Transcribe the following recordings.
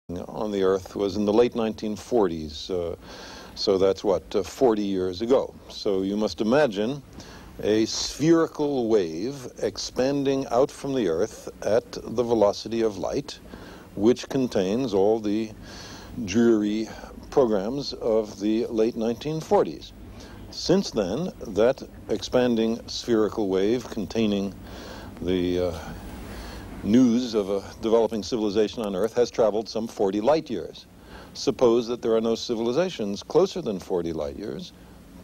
on the Earth was in the late 1940s, so that's what, 40 years ago. So you must imagine a spherical wave expanding out from the Earth at the velocity of light, which contains all the dreary programs of the late 1940s. Since then, that expanding spherical wave containing the news of a developing civilization on Earth has traveled some 40 light years. Suppose that there are no civilizations closer than 40 light years.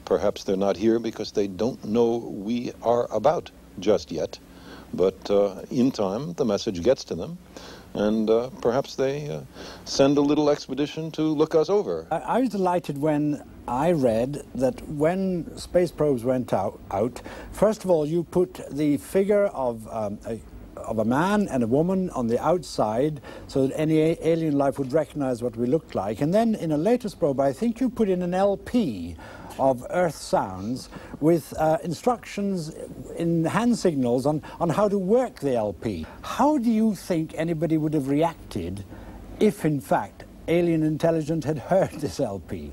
Perhaps they're not here because they don't know we are about just yet. But in time, the message gets to them, and perhaps they send a little expedition to look us over. I was delighted when I read that when space probes went out, first of all, you put the figure of a man and a woman on the outside so that any alien life would recognize what we looked like. And then in a latest probe, I think you put in an LP of Earth sounds with instructions in hand signals on how to work the LP. How do you think anybody would have reacted if, in fact, alien intelligence had heard this LP?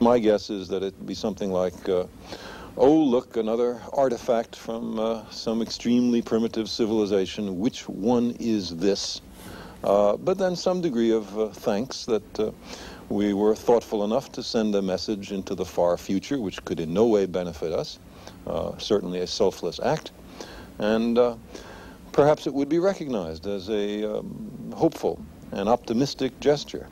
My guess is that it'd be something like, oh, look, another artifact from some extremely primitive civilization. Which one is this? But then some degree of thanks that we were thoughtful enough to send a message into the far future, which could in no way benefit us, certainly a selfless act. And perhaps it would be recognized as a hopeful and optimistic gesture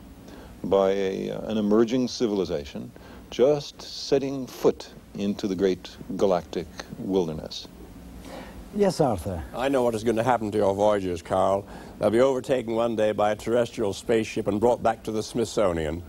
by an emerging civilization just setting foot into the great galactic wilderness. Yes, Arthur. I know what is going to happen to your voyagers, Carl. They'll be overtaken one day by a terrestrial spaceship and brought back to the Smithsonian.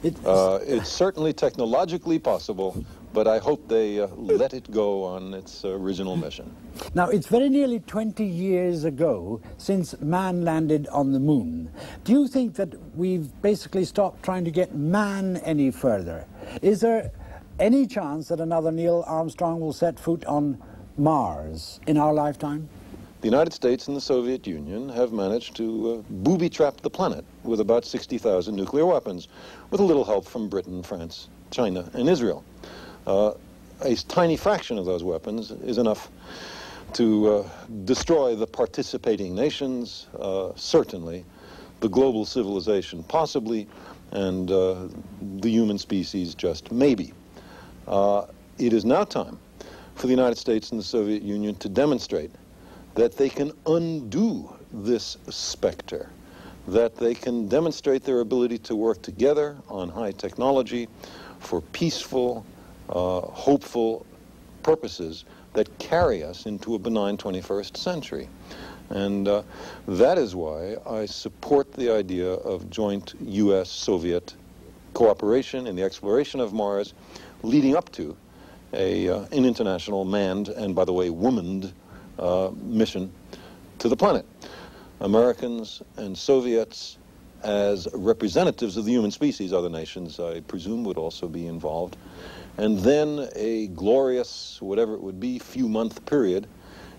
It's certainly technologically possible, but I hope they let it go on its original mission. Now, it's very nearly 20 years ago since man landed on the moon. Do you think that we've basically stopped trying to get man any further? Is there any chance that another Neil Armstrong will set foot on Mars in our lifetime? The United States and the Soviet Union have managed to booby-trap the planet with about 60,000 nuclear weapons, with a little help from Britain, France, China, and Israel. A tiny fraction of those weapons is enough to destroy the participating nations, certainly, the global civilization possibly, and the human species just maybe. It is now time for the United States and the Soviet Union to demonstrate that they can undo this specter, that they can demonstrate their ability to work together on high technology for peaceful, hopeful purposes that carry us into a benign 21st century. And that is why I support the idea of joint U.S.-Soviet cooperation in the exploration of Mars, leading up to an international manned, and by the way, womaned, mission to the planet. Americans and Soviets, as representatives of the human species, other nations, I presume, would also be involved. And then a glorious, whatever it would be, few-month period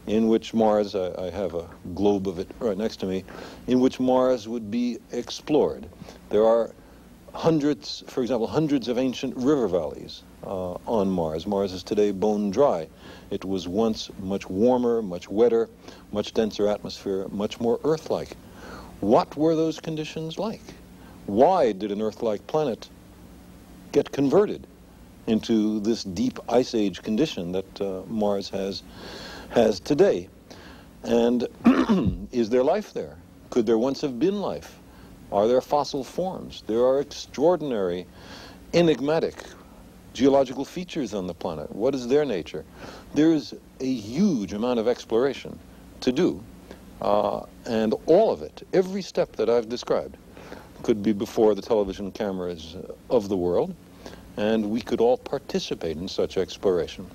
in which Mars, I have a globe of it right next to me, in which Mars would be explored. There are hundreds, for example, hundreds of ancient river valleys on Mars. Mars is today bone dry. It was once much warmer, much wetter, much denser atmosphere, much more Earth-like. What were those conditions like? Why did an Earth-like planet get converted into this deep ice age condition that Mars has today? And is there life there? Could there once have been life? Are there fossil forms? There are extraordinary, enigmatic geological features on the planet. What is their nature? There is a huge amount of exploration to do, and all of it, every step that I've described, could be before the television cameras of the world, and we could all participate in such exploration.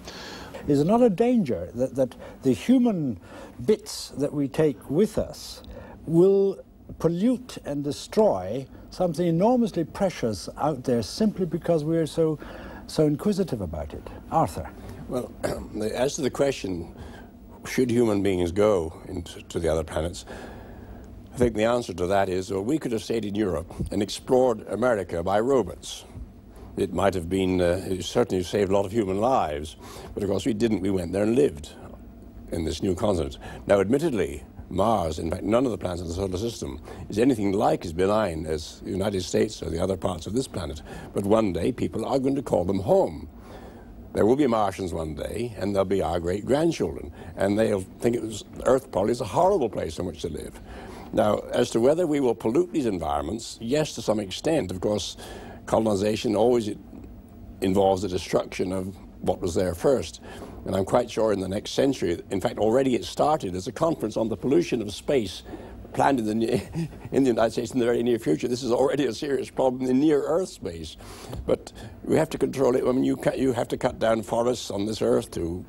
Is there not a danger that the human bits that we take with us will pollute and destroy something enormously precious out there simply because we're so inquisitive about it? Arthur. Well, as to the question, should human beings go to the other planets, think the answer to that is, well, we could have stayed in Europe and explored America by robots. It might have been, it certainly saved a lot of human lives, but of course we didn't. We went there and lived in this new continent. Now, admittedly, Mars, in fact, none of the planets in the solar system is anything like as benign as the United States or the other parts of this planet. But one day, people are going to call them home. There will be Martians one day, and they'll be our great-grandchildren, and they'll think Earth probably is a horrible place in which to live. Now, as to whether we will pollute these environments, yes, to some extent. Of course, colonization always involves the destruction of what was there first. And I'm quite sure in the next century, in fact, already it started as a conference on the pollution of space planned in the United States in the very near future. This is already a serious problem in near-Earth space. But we have to control it. I mean, you have to cut down forests on this Earth to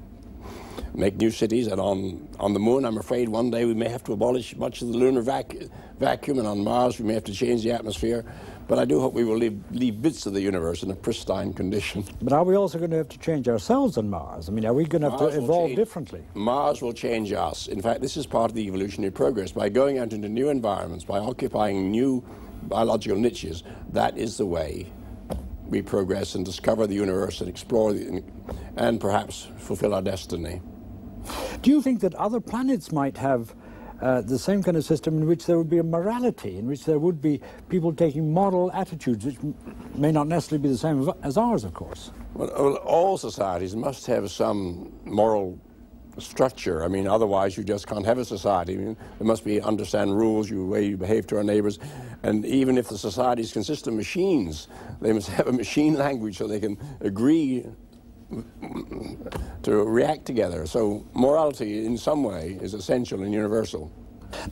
make new cities, and on the Moon, I'm afraid one day we may have to abolish much of the lunar vacuum, and on Mars we may have to change the atmosphere. But I do hope we will leave bits of the universe in a pristine condition. But are we also going to have to change ourselves on Mars? I mean, are we going to have to evolve differently? Mars will change us. In fact, this is part of the evolutionary progress. By going out into new environments, by occupying new biological niches, that is the way we progress and discover the universe and explore and perhaps fulfill our destiny. Do you think that other planets might have the same kind of system in which there would be a morality, in which there would be people taking moral attitudes, which may not necessarily be the same as ours, of course? Well, all societies must have some moral structure. I mean, otherwise you just can't have a society. I mean, there must be understand rules, the way you behave to our neighbors. And even if the societies consist of machines, they must have a machine language so they can agree to react together. So morality in some way is essential and universal.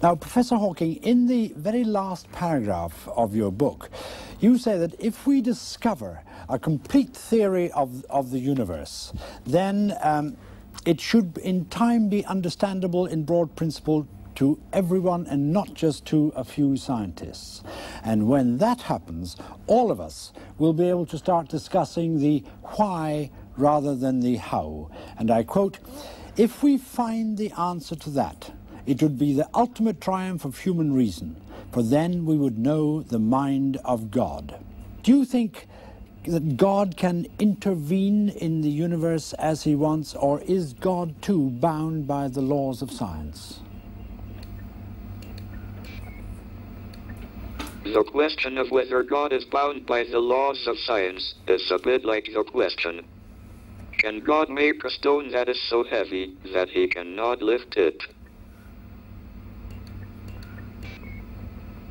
Now, Professor Hawking, in the very last paragraph of your book, you say that if we discover a complete theory of the universe, then it should in time be understandable in broad principle to everyone and not just to a few scientists. And when that happens, all of us will be able to start discussing the why rather than the how. And I quote, "If we find the answer to that, it would be the ultimate triumph of human reason, for then we would know the mind of God." Do you think that God can intervene in the universe as he wants, or is God too bound by the laws of science? The question of whether God is bound by the laws of science is a bit like the question, can God make a stone that is so heavy that he cannot lift it?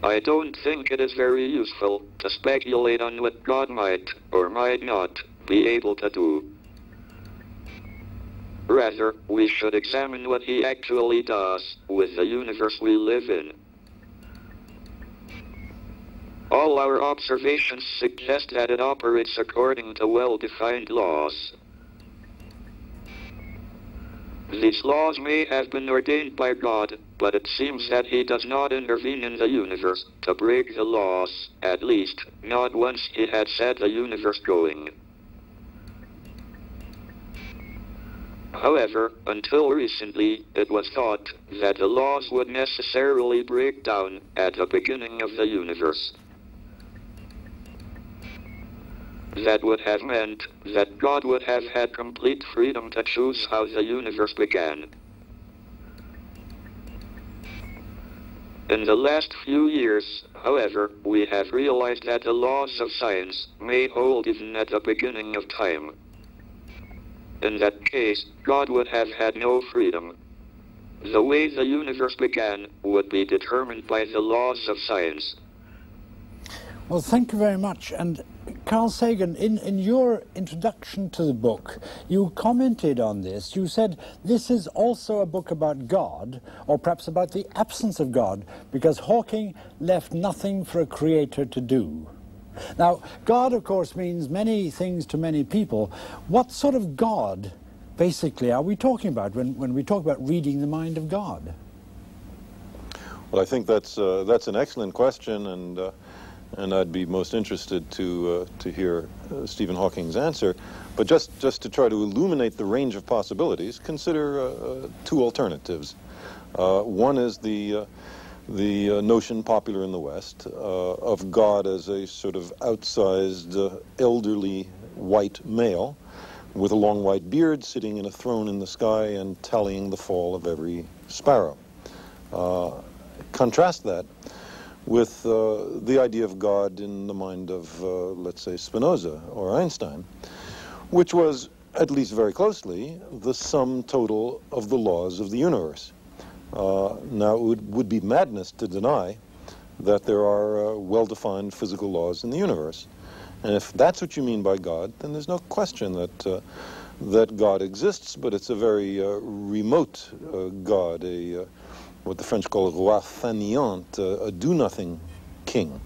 I don't think it is very useful to speculate on what God might or might not be able to do. Rather, we should examine what he actually does with the universe we live in. All our observations suggest that it operates according to well-defined laws. These laws may have been ordained by God, but it seems that he does not intervene in the universe to break the laws, at least not once he had set the universe going. However, until recently, it was thought that the laws would necessarily break down at the beginning of the universe. That would have meant that God would have had complete freedom to choose how the universe began. In the last few years, however, we have realized that the laws of science may hold even at the beginning of time. In that case, God would have had no freedom. The way the universe began would be determined by the laws of science. Well, thank you very much. And Carl Sagan, in your introduction to the book, you commented on this. You said this is also a book about God, or perhaps about the absence of God, because Hawking left nothing for a creator to do. Now, God, of course, means many things to many people. What sort of God, basically, are we talking about when we talk about reading the mind of God? Well, I think that's an excellent question, and I'd be most interested to hear Stephen Hawking's answer. But just to try to illuminate the range of possibilities, consider two alternatives. One is the the notion popular in the West of God as a sort of outsized, elderly white male with a long white beard sitting in a throne in the sky and tallying the fall of every sparrow. Contrast that with the idea of God in the mind of, let's say, Spinoza or Einstein, which was, at least very closely, the sum total of the laws of the universe. Now, it would be madness to deny that there are well-defined physical laws in the universe. And if that's what you mean by God, then there's no question that God exists, but it's a very remote God, what the French call a roi fainéant, a do-nothing king.